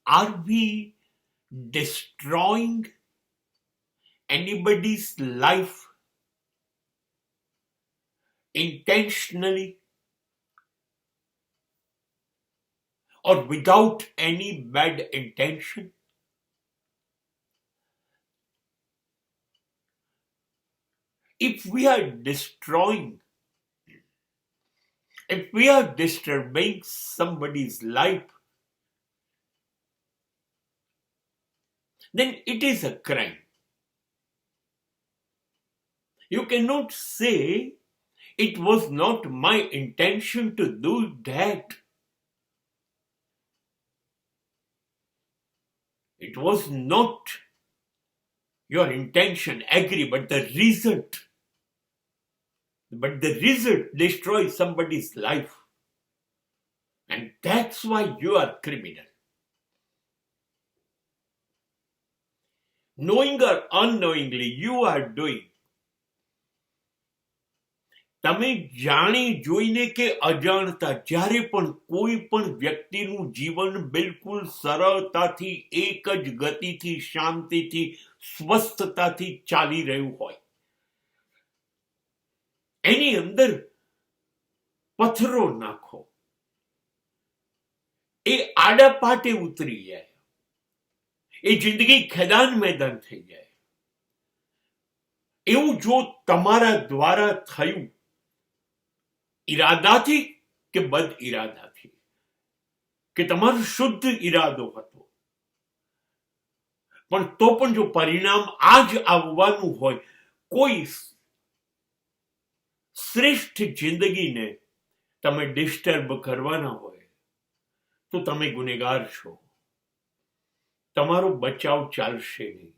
Are we destroying anybody's life intentionally or without any bad intention? If we are destroying, if we are disturbing somebody's life, then it is a crime. You cannot say it was not my intention to do that. It was not your intention, agree, but the result destroys somebody's life. And that's why you are criminal. Knowing or unknowingly, you are doing. તમે જાણી જોઈને કે અજાણતા જ્યારે પણ કોઈ પણ વ્યક્તિનું જીવન બિલકુલ સરળતાથી એક જ ગતિથી શાંતિથી સ્વસ્થતાથી ચાલી રહ્યું હોય એની અંદર પથ્થરો નાખો એ આડા પાટે ઉતરી જાય એ જિંદગી ખેદાન મેદાન થઈ જાય એવું જો તમારા દ્વારા થયું ઈરાદાથી કે બદ ઈરાદાથી કે તમારો શુદ્ધ ઈરાદો હતો પણ તો પણ જો પરિણામ આ જ આવવાનું હોય કોઈ શ્રેષ્ઠ જિંદગીને તમે ડિસ્ટર્બ કરવાના હોય તો તમે ગુનેગાર છો તમારો બચાવ ચાલશે નહીં